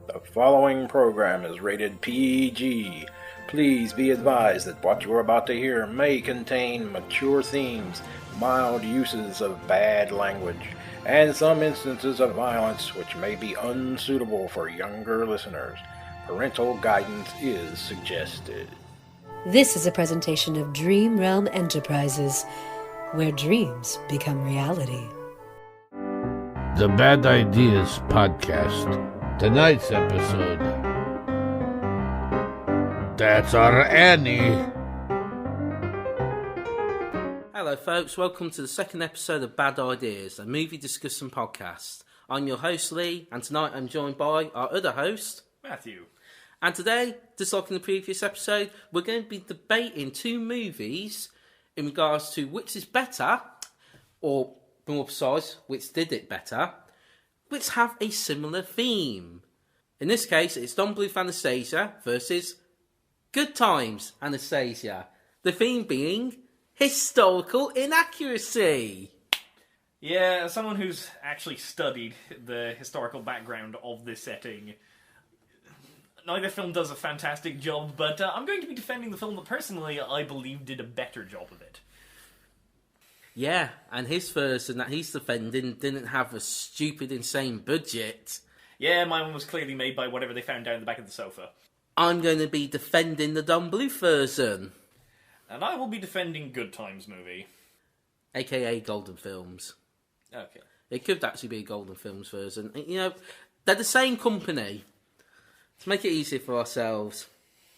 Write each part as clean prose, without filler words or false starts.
The following program is rated PG. Please be advised that what you are about to hear may contain mature themes, mild uses of bad language, and some instances of violence which may be unsuitable for younger listeners. Parental guidance is suggested. This is a presentation of Dream Realm Enterprises, where dreams become reality. The Bad Ideas Podcast. Tonight's episode. That's our Annie. Hello folks, welcome to the second episode of Bad Ideas, a movie discussion podcast. I'm your host Lee, and tonight I'm joined by our other host, Matthew. And today, just like in the previous episode, we're going to be debating two movies in regards to which is better, or more precise, which did it better, which have a similar theme. In this case, it's Don Bluth Anastasia versus Good Times Anastasia. The theme being historical inaccuracy. Yeah, as someone who's actually studied the historical background of this setting, neither film does a fantastic job, but I'm going to be defending the film that personally I believe did a better job of it. Yeah, and his version that he's defending didn't have a stupid, insane budget. Yeah, my one was clearly made by whatever they found down the back of the sofa. I'm going to be defending the Don Bluth version. And I will be defending Good Times movie. AKA Golden Films. Okay. It could actually be a Golden Films version. You know, they're the same company. To make it easier for ourselves,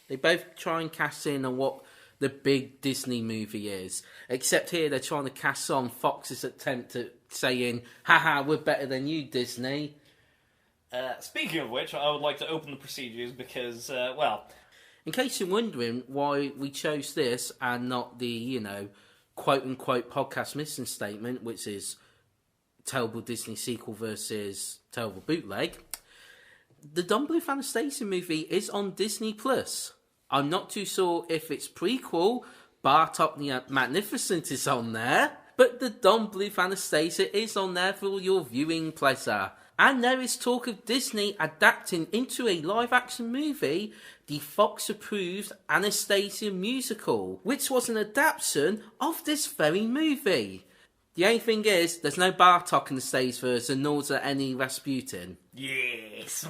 they both try and cast in on what the big Disney movie is. Except here they're trying to cast on Fox's attempt at saying, haha, we're better than you, Disney. Speaking of which, I would like to open the procedures because, in case you're wondering why we chose this and not the, quote-unquote podcast mission statement, which is terrible Disney sequel versus terrible bootleg, the Don Bluth Anastasia movie is on Disney+. I'm not too sure if it's prequel, Bartok the Magnificent is on there, but the Don Bluth Anastasia is on there for your viewing pleasure. And there is talk of Disney adapting into a live-action movie the Fox-approved Anastasia musical, which was an adaptation of this very movie. The only thing is, there's no Bartok in the stage version, nor is there any Rasputin. yes!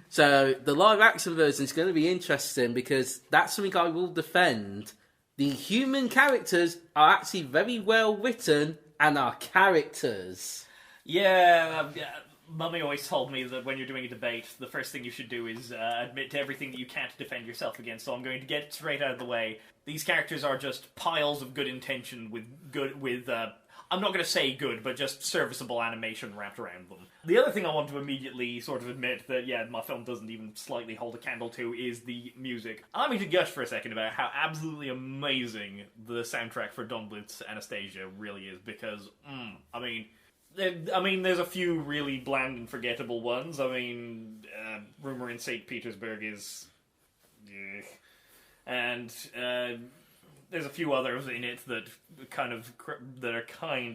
So, the live-action version is going to be interesting because that's something I will defend. The human characters are actually very well written and are characters. Yeah, Mummy always told me that when you're doing a debate, the first thing you should do is admit to everything that you can't defend yourself against, so I'm going to get it straight out of the way. These characters are just piles of good intention with I'm not going to say good, but just serviceable animation wrapped around them. The other thing I want to immediately sort of admit that, my film doesn't even slightly hold a candle to is the music. Allow me to gush for a second about how absolutely amazing the soundtrack for Don Bluth's Anastasia really is, because, there's a few really bland and forgettable ones. Rumor in St. Petersburg is... And there's a few others in it that are kind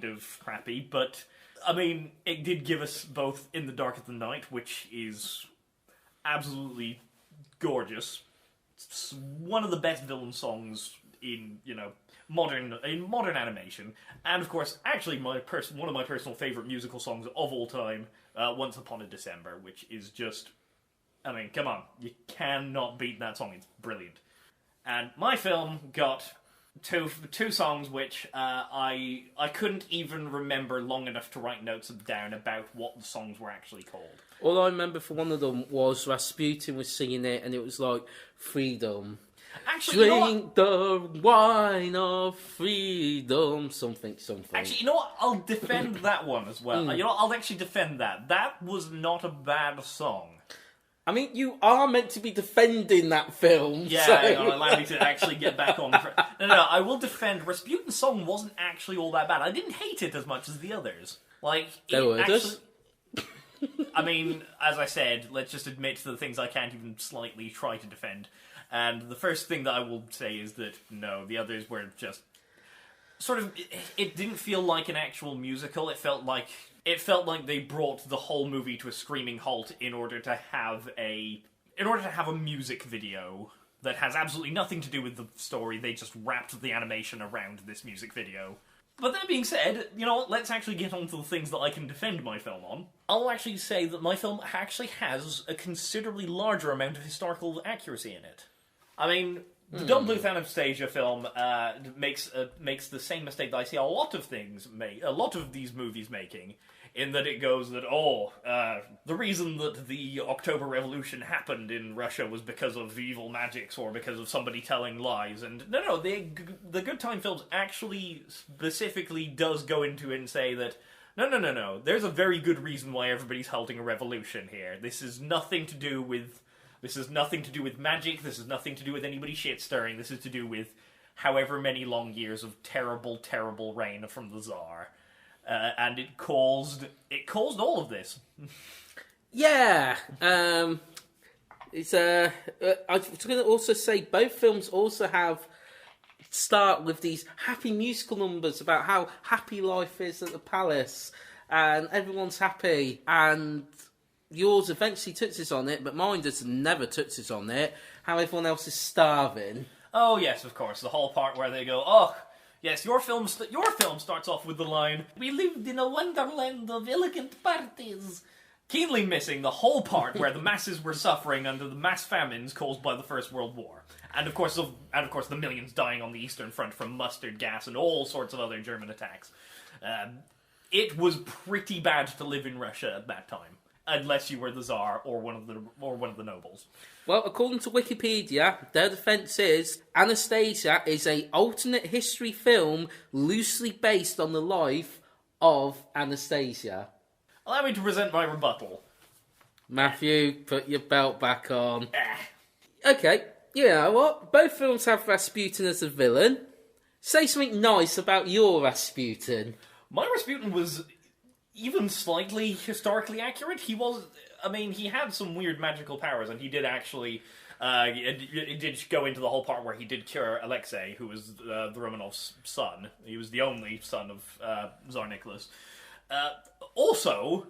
of crappy, but, it did give us both In the Dark of the Night, which is absolutely gorgeous. It's one of the best villain songs in, modern animation, and of course, actually, one of my personal favourite musical songs of all time, Once Upon a December, which is just, come on, you cannot beat that song, it's brilliant. And my film got two songs which I couldn't even remember long enough to write notes down about what the songs were actually called. All I remember for one of them was Rasputin was singing it, and it was like, freedom. Actually, Drink the wine of freedom, something. Actually, you know what? I'll defend that one as well. I'll actually defend that. That was not a bad song. You are meant to be defending that film. Yeah, so... allow me to actually get back on. No, I will defend. Rasputin's song wasn't actually all that bad. I didn't hate it as much as the others. As I said, let's just admit to the things I can't even slightly try to defend. And the first thing that I will say is that, no, the others were just... It didn't feel like an actual musical. It felt like it felt like they brought the whole movie to a screaming halt in order to have a music video that has absolutely nothing to do with the story. They just wrapped the animation around this music video. But that being said, you know what, let's actually get on to the things that I can defend my film on. I'll actually say that my film actually has a considerably larger amount of historical accuracy in it. I mean, the Don Bluth Anastasia film makes the same mistake that I see a lot of these movies making, in that it goes that, the reason that the October Revolution happened in Russia was because of evil magics or because of somebody telling lies. And no, the Good Time films actually specifically does go into it and say that, no, there's a very good reason why everybody's holding a revolution here. This is nothing to do with magic, this is nothing to do with anybody shit-stirring, this is to do with however many long years of terrible, terrible reign from the Tsar. And it caused all of this. Yeah. I was going to also say both films also start with these happy musical numbers about how happy life is at the palace and everyone's happy, and yours eventually touches on it, but mine just never touches on it, how everyone else is starving. Oh yes, of course, the whole part where they go, oh, yes, your film starts off with the line, "We lived in a wonderland of elegant parties," keenly missing the whole part where the masses were suffering under the mass famines caused by the First World War, and of course the millions dying on the Eastern Front from mustard gas and all sorts of other German attacks. It was pretty bad to live in Russia at that time, unless you were the Tsar or one of the nobles. Well, according to Wikipedia, their defence is Anastasia is a alternate history film loosely based on the life of Anastasia. Allow me to present my rebuttal. Matthew, put your belt back on. Okay, you know what? Both films have Rasputin as a villain. Say something nice about your Rasputin. My Rasputin was even slightly historically accurate. He had some weird magical powers, and he did actually, it did go into the whole part where he did cure Alexei, who was the Romanov's son. He was the only son of Tsar Nicholas. Also,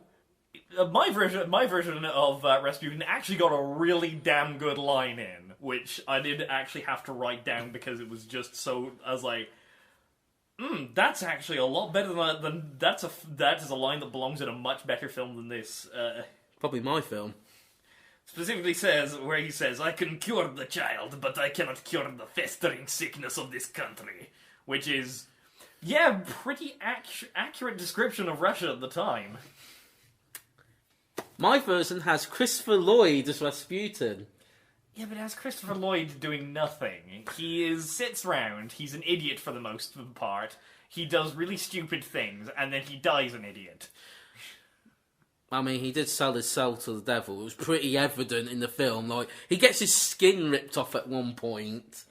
my version of Rasputin actually got a really damn good line in, which I did actually have to write down because it was just so, I was like, that's actually a lot better than that is a line that belongs in a much better film than this. Probably my film. Specifically where he says, "I can cure the child, but I cannot cure the festering sickness of this country," which is, pretty accurate description of Russia at the time. My version has Christopher Lloyd as Rasputin. Yeah, but it has Christopher Lloyd doing nothing. He sits round, he's an idiot for the most part, he does really stupid things, and then he dies an idiot. I mean, he did sell his soul to the devil. It was pretty evident in the film. Like, he gets his skin ripped off at one point.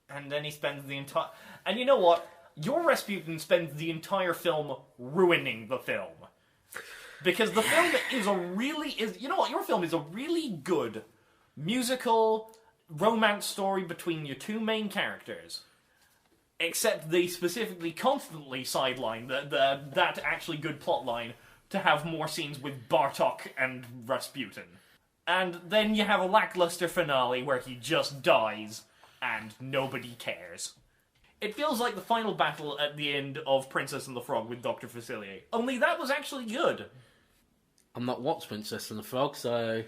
And then he spends the entire... And you know what? Your Rasputin spends the entire film ruining the film. Because the film your film is a really good musical romance story between your two main characters. Except they specifically constantly sideline that actually good plot line to have more scenes with Bartok and Rasputin. And then you have a lackluster finale where he just dies and nobody cares. It feels like the final battle at the end of Princess and the Frog with Dr. Facilier. Only that was actually good. I'm not watched Princess and the Frog, so...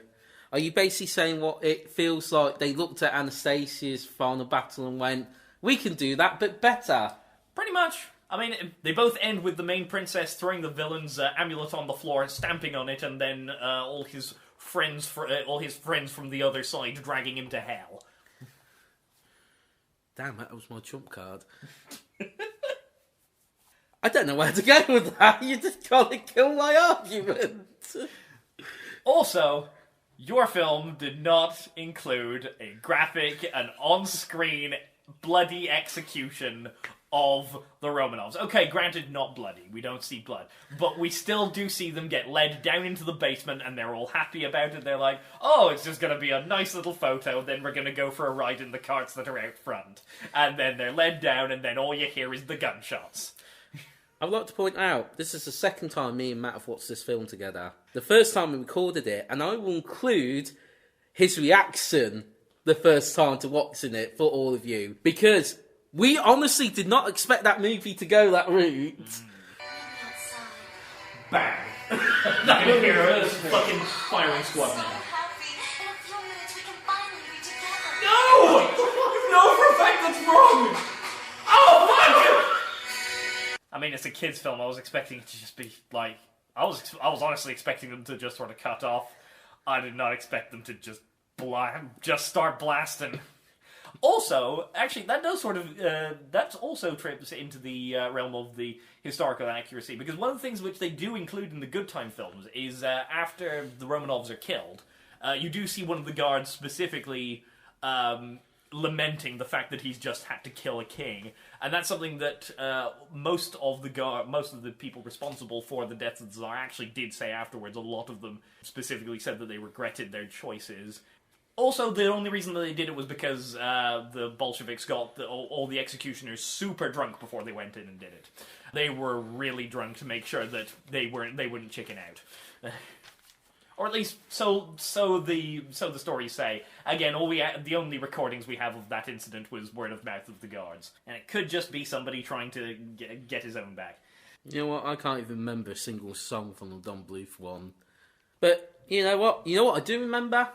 Are you basically saying what it feels like they looked at Anastasia's final battle and went, we can do that, but better? Pretty much. I mean, they both end with the main princess throwing the villain's amulet on the floor and stamping on it, and then all his friends from the other side dragging him to hell. Damn, that was my trump card. I don't know where to go with that. You just got to kill my argument. Also, your film did not include a graphic and on-screen bloody execution of the Romanovs. Okay, granted, not bloody. We don't see blood. But we still do see them get led down into the basement, and they're all happy about it. They're like, oh, it's just going to be a nice little photo, then we're going to go for a ride in the carts that are out front. And then they're led down, and then all you hear is the gunshots. I'd like to point out, this is the second time me and Matt have watched this film together. The first time we recorded it, and I will include his reaction the first time to watching it for all of you, because we honestly did not expect that movie to go that route. Bang! That can hear a fucking firing squad now. No! No, for a fact that's wrong! Oh, fuck! I mean, it's a kid's film. I was expecting it to just be like... I was honestly expecting them to just sort of cut off. I did not expect them to just start blasting. Also, actually, that does sort of... that also trips into the realm of the historical accuracy, because one of the things which they do include in the Good Time films is after the Romanovs are killed, you do see one of the guards specifically lamenting the fact that he's just had to kill a king, and that's something that most of the people responsible for the deaths of the Tsar actually did say afterwards. A lot of them specifically said that they regretted their choices. Also, the only reason that they did it was because the Bolsheviks got all the executioners super drunk before they went in and did it. They were really drunk to make sure that they wouldn't chicken out. Or at least so the stories say. Again, the only recordings we have of that incident was word of mouth of the guards, and it could just be somebody trying to get his own back. You know what? I can't even remember a single song from the Don Bluth one. But you know what? You know what I do remember?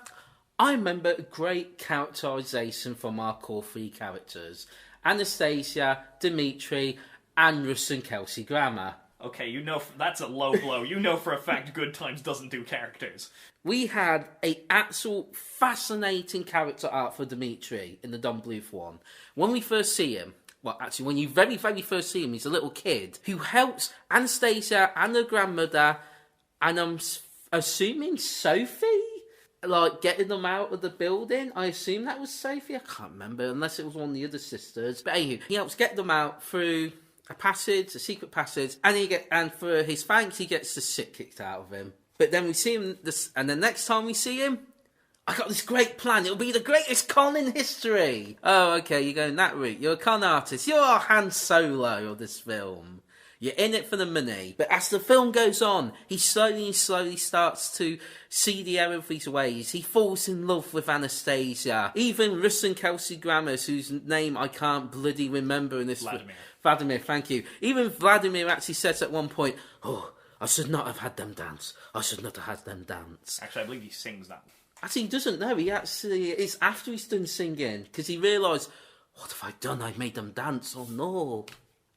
I remember a great characterisation from our core three characters: Anastasia, Dmitri, and Russ and Kelsey Grammer. Okay, you know that's a low blow. You know for a fact Good Times doesn't do characters. We had a actual fascinating character arc for Dmitri in the Don Bluth one. When we first see him, well, actually, when you very, very first see him, he's a little kid who helps Anastasia and her grandmother, and I'm assuming Sophie, like, getting them out of the building. I assume that was Sophie. I can't remember, unless it was one of the other sisters. But anyway, he helps get them out through a secret passage, and for his thanks, he gets the shit kicked out of him. But then we see him, and the next time we see him, I got this great plan. It'll be the greatest con in history. Oh, okay, you're going that route. You're a con artist. You're Han Solo of this film. You're in it for the money. But as the film goes on, he slowly starts to see the error of his ways. He falls in love with Anastasia. Even Russ and Kelsey Grammer, whose name I can't bloody remember in this... Vladimir, thank you. Even Vladimir actually says at one point, "Oh, I should not have had them dance. I should not have had them dance." Actually, I believe he sings that. Actually, he doesn't know. It's after he's done singing, because he realised, what have I done? I made them dance. Oh, no.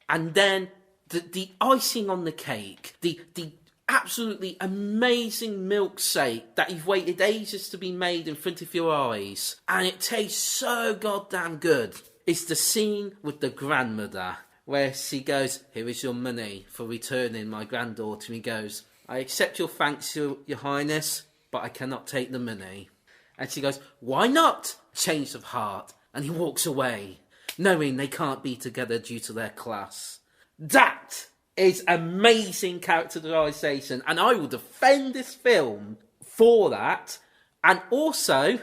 And then the icing on the cake, the absolutely amazing milkshake that you've waited ages to be made in front of your eyes, and it tastes so goddamn good. It's the scene with the grandmother, where she goes, "Here is your money for returning my granddaughter." And he goes, "I accept your thanks, your highness, but I cannot take the money." And she goes, "Why not?" Change of heart. And he walks away, knowing they can't be together due to their class. That is amazing characterisation, and I will defend this film for that. And also,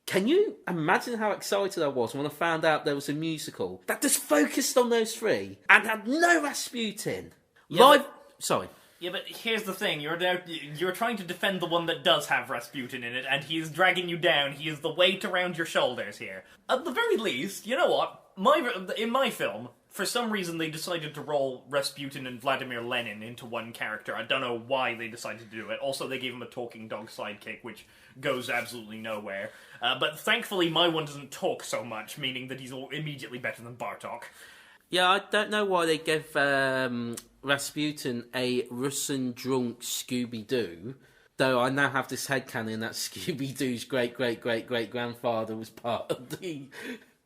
can you imagine how excited I was when I found out there was a musical that just focused on those three and had no Rasputin? Sorry. Yeah, but here's the thing. You're trying to defend the one that does have Rasputin in it, and he is dragging you down. He is the weight around your shoulders here. At the very least, you know what? In my film, for some reason they decided to roll Rasputin and Vladimir Lenin into one character. I don't know why they decided to do it. Also, they gave him a talking dog sidekick, which goes absolutely nowhere. But thankfully, my one doesn't talk so much, meaning that he's immediately better than Bartok. Yeah, I don't know why they gave Rasputin a Russian drunk Scooby-Doo, though I now have this headcanon that Scooby-Doo's great-great-great-great-grandfather was part of the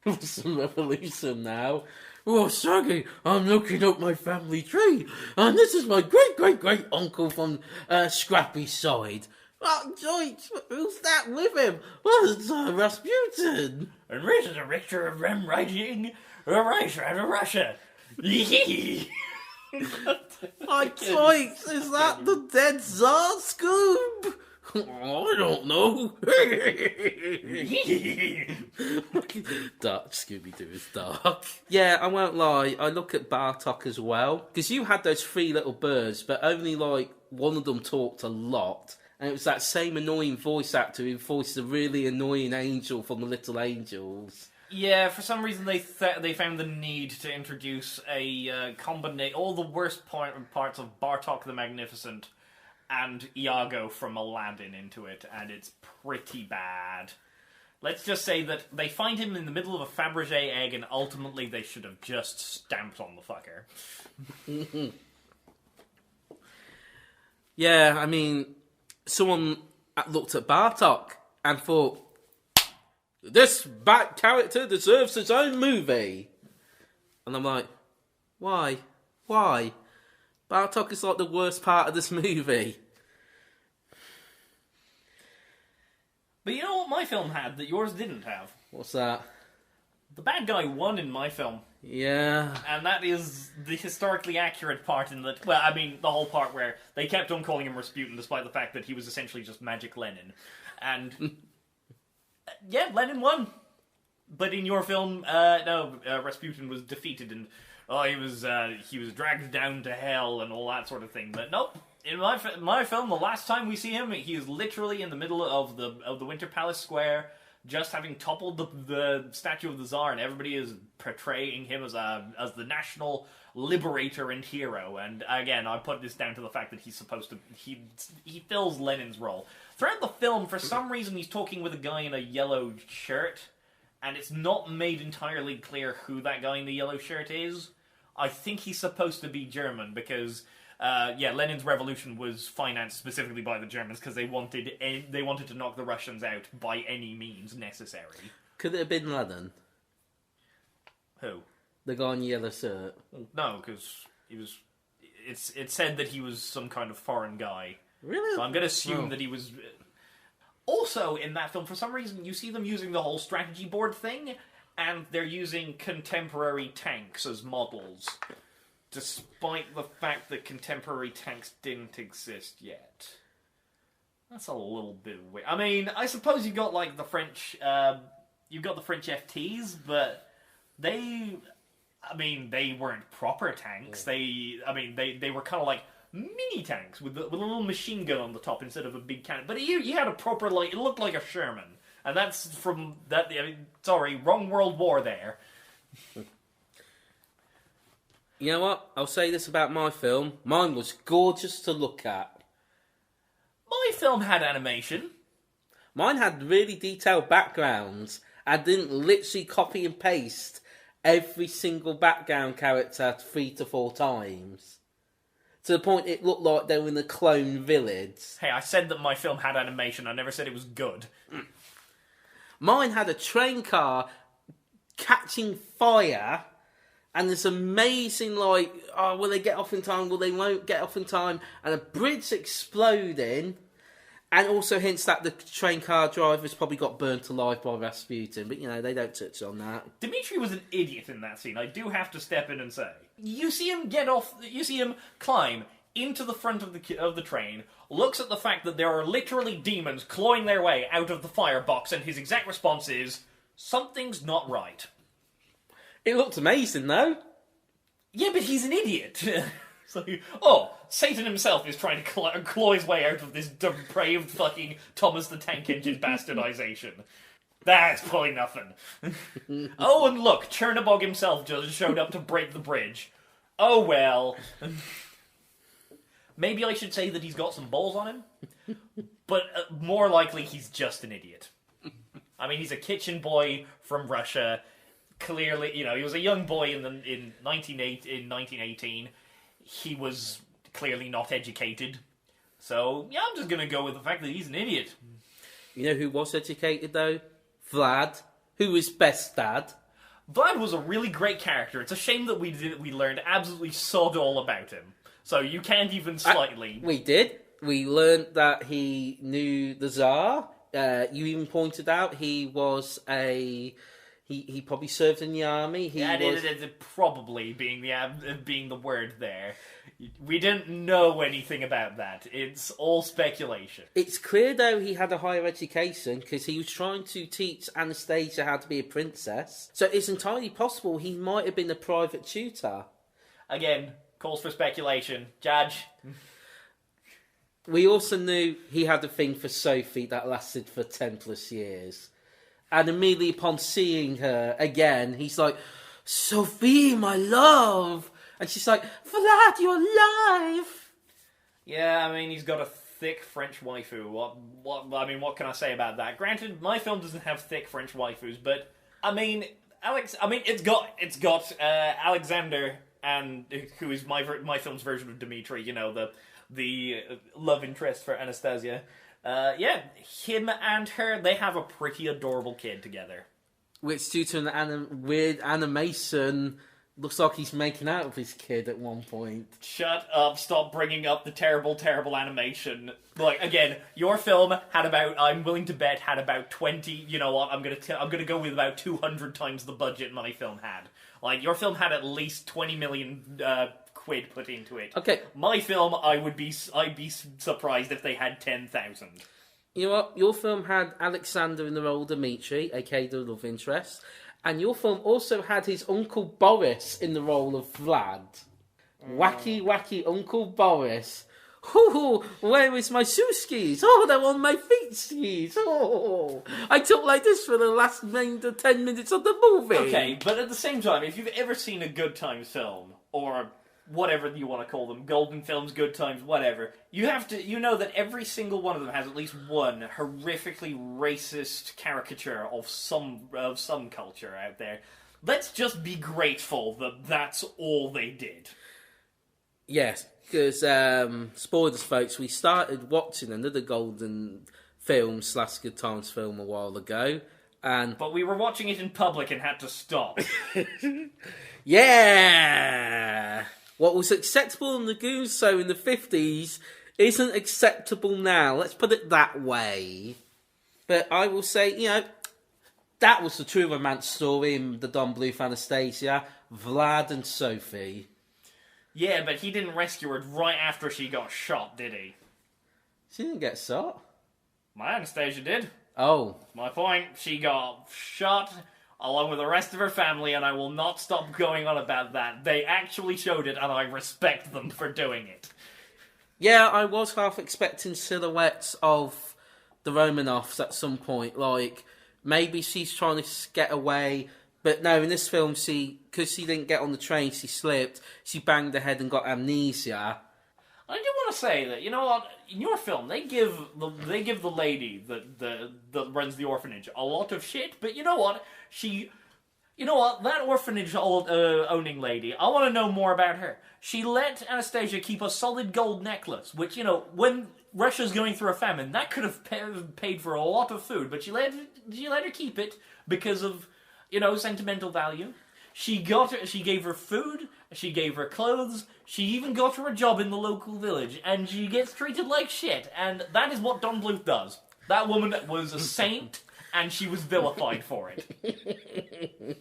Russian Revolution now. "Oh, Shaggy, I'm looking up my family tree, and this is my great-great-great-uncle from Scrappy's side." "Oh, George, who's that with him?" "Well, it's Rasputin." "And this is a picture of them riding a race out of Russia." "My George, is that the dead Tsar, Scoob?" I don't know. Dark Scooby-Doo is dark. Yeah, I won't lie. I look at Bartok as well. Because you had those 3 little birds, but only, like, one of them talked a lot. And it was that same annoying voice actor who voiced the really annoying angel from The Little Angels. Yeah, for some reason they found the need to introduce a combination, all the worst parts of Bartok the Magnificent and Iago from Aladdin into it, and it's pretty bad. Let's just say that they find him in the middle of a Fabergé egg, and ultimately they should have just stamped on the fucker. Yeah, I mean, someone looked at Bartok and thought, this back character deserves its own movie. And I'm like, why? Why? Bartok is like the worst part of this movie. But you know what my film had that yours didn't have? What's that? The bad guy won in my film. Yeah. And that is the historically accurate part in that... Well, I mean, the whole part where they kept on calling him Rasputin despite the fact that he was essentially just Magic Lenin. And... yeah, Lenin won. But in your film, Rasputin was defeated and he was dragged down to hell and all that sort of thing. But nope, in my film, the last time we see him, he is literally in the middle of the Winter Palace Square, just having toppled the statue of the Tsar, and everybody is portraying him as the national liberator and hero. And again, I put this down to the fact that he's supposed to he fills Lenin's role. Throughout the film, for some reason, he's talking with a guy in a yellow shirt, and it's not made entirely clear who that guy in the yellow shirt is. I think he's supposed to be German because, Lenin's revolution was financed specifically by the Germans because they wanted to knock the Russians out by any means necessary. Could it have been Lenin? Who? The guy in the yellow shirt? No, because he was... It said that he was some kind of foreign guy. Really? So I'm going to assume that he was... Also, in that film, for some reason, you see them using the whole strategy board thing, and they're using contemporary tanks as models, despite the fact that contemporary tanks didn't exist yet. That's a little bit weird. I mean, I suppose you've got, like, the French... you've got the French FTs, but they weren't proper tanks. They were kind of like mini tanks with a little machine gun on the top instead of a big cannon. But you had a proper, like, it looked like a Sherman. And that's from that, wrong World War there. You know what? I'll say this about my film. Mine was gorgeous to look at. My film had animation. Mine had really detailed backgrounds. I didn't literally copy and paste every single background character 3 to 4 times. To the point it looked like they were in a clone village. Hey, I said that my film had animation. I never said it was good. Mine had a train car catching fire, and this amazing, like, will they get off in time? Will they won't get off in time? And a bridge exploding, and also hints that the train car drivers probably got burnt alive by Rasputin. But, they don't touch on that. Dmitri was an idiot in that scene. I do have to step in and say. You see him climb into the front of the train, looks at the fact that there are literally demons clawing their way out of the firebox, and his exact response is, something's not right. It looked amazing, though. Yeah, but he's an idiot. So, Satan himself is trying to claw his way out of this depraved fucking Thomas the Tank Engine bastardization. That's probably nothing. Oh, and look, Chernobog himself just showed up to break the bridge. Oh, well. Maybe I should say that he's got some balls on him, but more likely he's just an idiot. I mean, he's a kitchen boy from Russia. Clearly, he was a young boy in 1918. He was clearly not educated. So, yeah, I'm just going to go with the fact that he's an idiot. You know who was educated, though? Vlad, who was best dad. Vlad was a really great character. It's a shame that we learned absolutely sod all about him. So you can't even slightly... We did. We learned that he knew the Tsar. You even pointed out he was a... He probably served in the army. Probably being the word there. We didn't know anything about that. It's all speculation. It's clear, though, he had a higher education because he was trying to teach Anastasia how to be a princess. So it's entirely possible he might have been a private tutor. Again, calls for speculation. Judge. We also knew he had a thing for Sophie that lasted for 10 plus years. And immediately upon seeing her again, he's like, Sophie, my love! And she's like, Vlad, you're alive! Yeah, I mean, he's got a thick French waifu. What can I say about that? Granted, my film doesn't have thick French waifus, but it's got Alexander, and who is my film's version of Dmitri, the love interest for Anastasia. Him and her, they have a pretty adorable kid together. Which, due to an weird animation, looks like he's making out with his kid at one point. Shut up, stop bringing up the terrible, terrible animation. Like, again, your film had about, I'm willing to bet, had about 20, you know what, I'm gonna go with about 200 times the budget my film had. Like, your film had at least 20 million quid put into it. Okay. My film, I'd be surprised if they had 10,000. You know what? Your film had Alexander in the role of Dmitri, aka the love interest, and your film also had his Uncle Boris in the role of Vlad. Wacky, wacky Uncle Boris. Hoo, where is my shoe skis? Oh, they're on my feet skis. Oh, I took like this for the last 10 minutes of the movie. Okay, but at the same time, if you've ever seen a Good Times film, or whatever you want to call them, Golden Films, Good Times, whatever, you know that every single one of them has at least one horrifically racist caricature of some culture out there. Let's just be grateful that that's all they did. Yes, because, spoilers folks, we started watching another Golden film / Good Times film a while ago, but we were watching it in public and had to stop. Yeah! What was acceptable in the Goose Show in the 50s isn't acceptable now. Let's put it that way. But I will say, that was the true romance story in the Don Bluth Anastasia, Vlad and Sophie. Yeah, but he didn't rescue her right after she got shot, did he? She didn't get shot. My Anastasia did. Oh. My point, she got shot along with the rest of her family, and I will not stop going on about that. They actually showed it, and I respect them for doing it. Yeah, I was half expecting silhouettes of the Romanovs at some point. Like, maybe she's trying to get away, but no, in this film, because she didn't get on the train, she slipped, she banged her head and got amnesia. I do want to say that, you know what, in your film, they give the lady that runs the orphanage a lot of shit, but you know what, that orphanage owning lady, I want to know more about her. She let Anastasia keep a solid gold necklace, which, when Russia's going through a famine, that could have paid for a lot of food, but she let her keep it because of, sentimental value. She gave her food, she gave her clothes, she even got her a job in the local village, and she gets treated like shit, and that is what Don Bluth does. That woman was a saint, and she was vilified for it.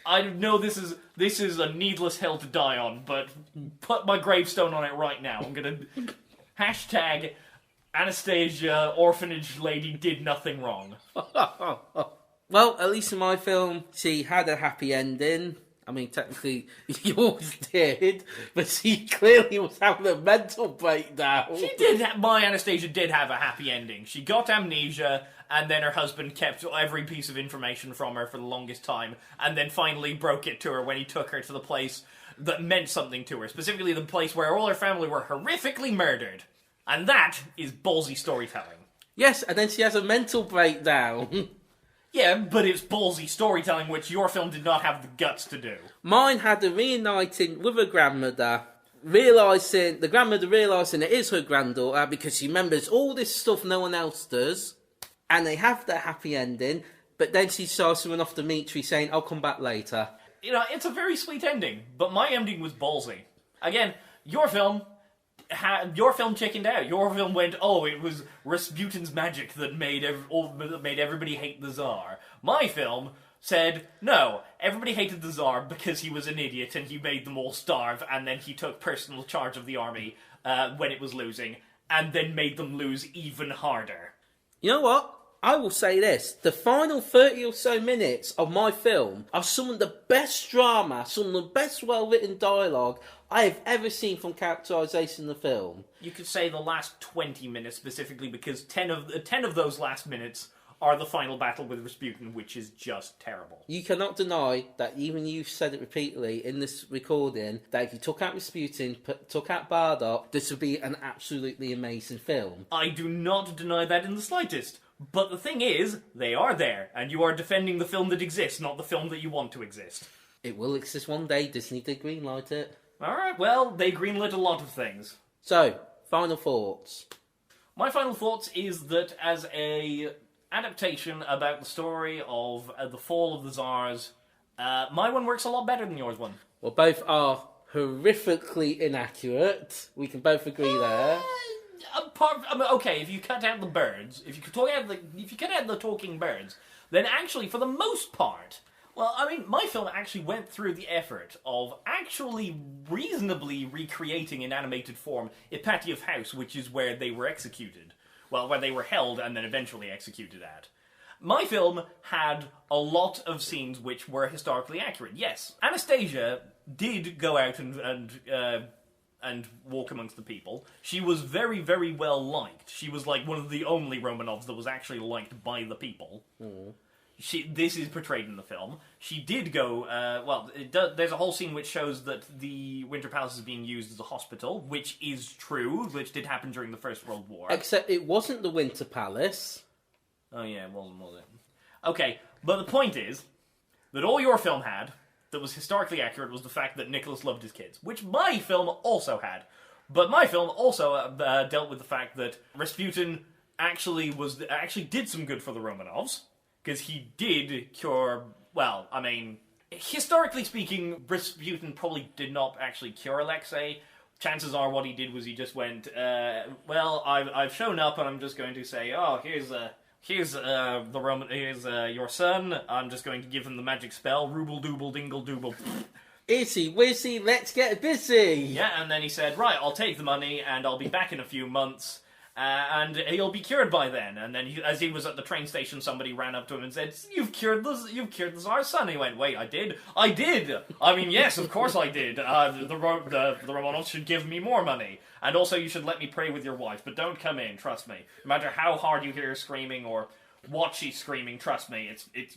I know this is a needless hill to die on, but put my gravestone on it right now. I'm gonna hashtag Anastasia orphanage lady did nothing wrong. Well, at least in my film, she had a happy ending. I mean, technically, yours did, but she clearly was having a mental breakdown. My Anastasia did have a happy ending. She got amnesia, and then her husband kept every piece of information from her for the longest time, and then finally broke it to her when he took her to the place that meant something to her, specifically the place where all her family were horrifically murdered. And that is ballsy storytelling. Yes, and then she has a mental breakdown. Yeah, but it's ballsy storytelling, which your film did not have the guts to do. Mine had a reuniting with her grandmother, the grandmother realising it is her granddaughter because she remembers all this stuff no one else does, and they have their happy ending, but then she starts to run off Dmitri saying, I'll come back later. It's a very sweet ending, but my ending was ballsy. Again, your film chickened out. Your film went, it was Rasputin's magic that made everybody hate the Tsar. My film said, no, everybody hated the Tsar because he was an idiot and he made them all starve, and then he took personal charge of the army when it was losing, and then made them lose even harder. You know what? I will say this. The final 30 or so minutes of my film are some of the best drama, some of the best well-written dialogue I have ever seen from characterisation in the film. You could say the last 20 minutes specifically, because 10 of those last minutes are the final battle with Rasputin, which is just terrible. You cannot deny that even you've said it repeatedly in this recording, that if you took out Rasputin, took out Bardock, this would be an absolutely amazing film. I do not deny that in the slightest. But the thing is, they are there, and you are defending the film that exists, not the film that you want to exist. It will exist one day. Disney did greenlight it. Alright, well, they greenlit a lot of things. So, final thoughts. My final thoughts is that as a adaptation about the story of the fall of the Tsars, my one works a lot better than yours one. Well, both are horrifically inaccurate. We can both agree there. Okay, if you cut out the birds, if you cut out the talking birds, then actually, for the most part, well, I mean, my film actually went through the effort of actually reasonably recreating in animated form Ipatiev House, which is where they were executed. Well, where they were held and then eventually executed at. My film had a lot of scenes which were historically accurate. Yes, Anastasia did go out and walk amongst the people. She was very, very well liked. She was like one of the only Romanovs that was actually liked by the people. Mm. This is portrayed in the film. She did go, there's a whole scene which shows that the Winter Palace is being used as a hospital, which is true, which did happen during the First World War. Except it wasn't the Winter Palace. Oh yeah, it wasn't, was it? Okay, but the point is that all your film had that was historically accurate was the fact that Nicholas loved his kids, which my film also had. But my film also dealt with the fact that Rasputin actually did some good for the Romanovs, because he did cure, well, I mean, historically speaking, Rasputin probably did not actually cure Alexei. Chances are what he did was he just went, I've shown up and I'm just going to say, oh, here's your son. I'm just going to give him the magic spell, rooble dooble dingle dooble. Itsy witsy, let's get busy! Yeah, and then he said, right, I'll take the money and I'll be back in a few months. And he'll be cured by then. And then, as he was at the train station, somebody ran up to him and said, "You've cured the Tsar's son." And he went, "Wait, I did? I did! I mean, yes, of course I did. The Romanovs should give me more money. And also, you should let me pray with your wife. But don't come in, trust me. No matter how hard you hear her screaming or what she's screaming, trust me,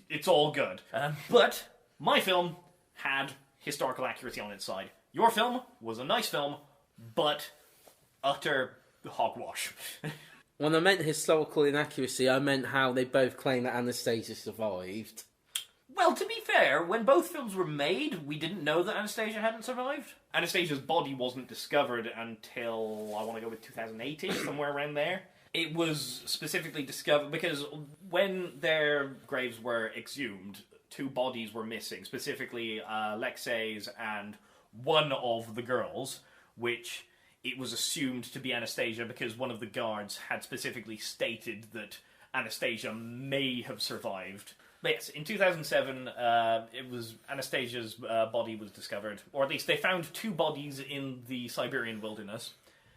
it's all good." But my film had historical accuracy on its side. Your film was a nice film, but utter hogwash. When I meant historical inaccuracy, I meant how they both claim that Anastasia survived. Well, to be fair, when both films were made, we didn't know that Anastasia hadn't survived. Anastasia's body wasn't discovered until, I want to go with 2008-ish, somewhere around there. It was specifically discovered because when their graves were exhumed, two bodies were missing, specifically Alexei's and one of the girls, which it was assumed to be Anastasia because one of the guards had specifically stated that Anastasia may have survived. But yes, in 2007, it was Anastasia's body was discovered, or at least they found two bodies in the Siberian wilderness,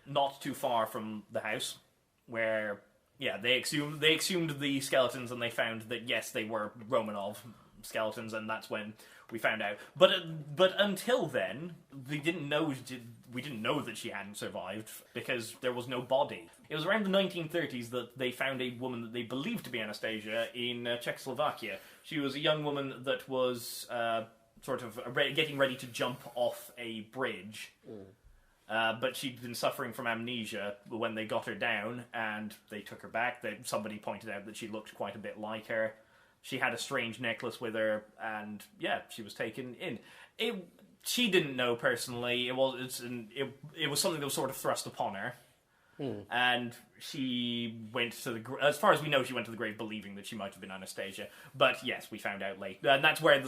not too far from the house, where they exhumed the skeletons and they found that yes, they were Romanov skeletons, and that's when we found out. But until then, we didn't know that she hadn't survived because there was no body. It was around the 1930s that they found a woman that they believed to be Anastasia in Czechoslovakia. She was a young woman that was getting ready to jump off a bridge. But she'd been suffering from amnesia when they got her down, and they took her back. Somebody pointed out that she looked quite a bit like her. She had a strange necklace with her, and she was taken in. She didn't know personally. It was something that was sort of thrust upon her, and she went to as far as we know, she went to the grave believing that she might have been Anastasia. But yes, we found out late, and that's where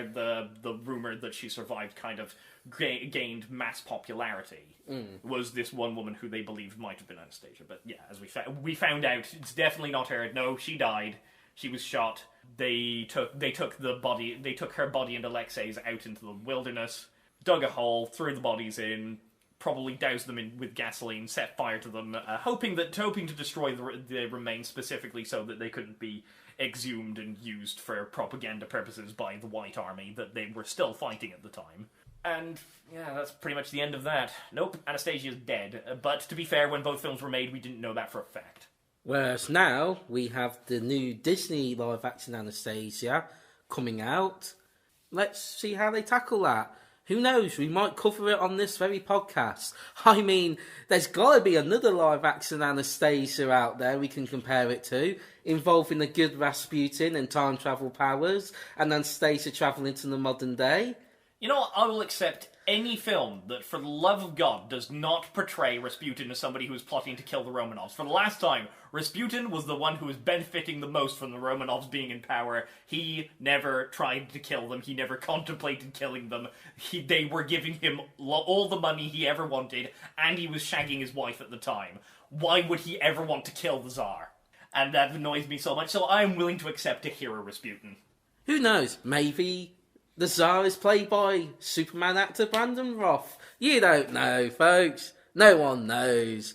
the rumor that she survived kind of gained mass popularity. Was this one woman who they believed might have been Anastasia. But yeah, as we found out, it's definitely not her. No, she died. She was shot. They took her body and Alexei's out into the wilderness, dug a hole, threw the bodies in, probably doused them with gasoline, set fire to them, hoping to destroy the remains specifically so that they couldn't be exhumed and used for propaganda purposes by the White Army that they were still fighting at the time. And yeah, that's pretty much the end of that. Nope, Anastasia's dead. But to be fair, when both films were made, we didn't know that for a fact. Whereas now we have the new Disney live-action Anastasia coming out. Let's see how they tackle that. Who knows, we might cover it on this very podcast. I mean, there's got to be another live-action Anastasia out there we can compare it to, involving a good Rasputin and time travel powers, and Anastasia travelling to the modern day. You know what? I will accept any film that, for the love of God, does not portray Rasputin as somebody who is plotting to kill the Romanovs. For the last time, Rasputin was the one who was benefiting the most from the Romanovs being in power. He never tried to kill them. He never contemplated killing them. They were giving him all the money he ever wanted, and he was shagging his wife at the time. Why would he ever want to kill the Tsar? And that annoys me so much, so I am willing to accept a hero Rasputin. Who knows? Maybe the Tsar is played by Superman actor Brandon Roth. You don't know, folks. No one knows.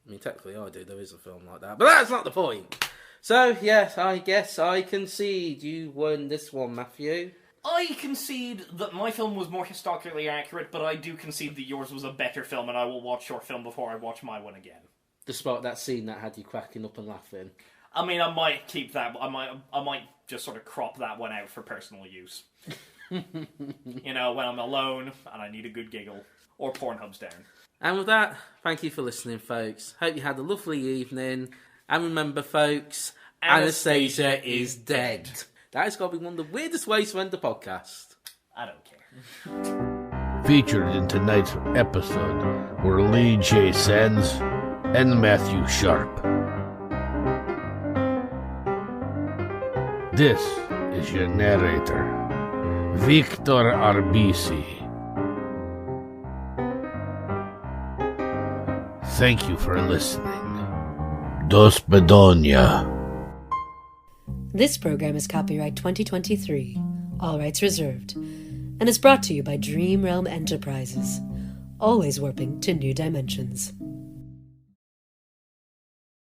I mean, technically I do. There is a film like that. But that's not the point. So, yes, I guess I concede you won this one, Matthew. I concede that my film was more historically accurate, but I do concede that yours was a better film, and I will watch your film before I watch my one again. Despite that scene that had you cracking up and laughing. I mean, I might keep that. I might just sort of crop that one out for personal use. You know, when I'm alone and I need a good giggle. Or Pornhub's down. And with that, thank you for listening, folks. Hope you had a lovely evening. And remember, folks, Anastasia is dead. That has got to be one of the weirdest ways to end the podcast. I don't care. Featured in tonight's episode were Lee J. Sands and Matthew Sharp. This is your narrator, Victor Arbisi. Thank you for listening. Do svidaniya. This program is copyright 2023, all rights reserved, and is brought to you by Dream Realm Enterprises, always warping to new dimensions.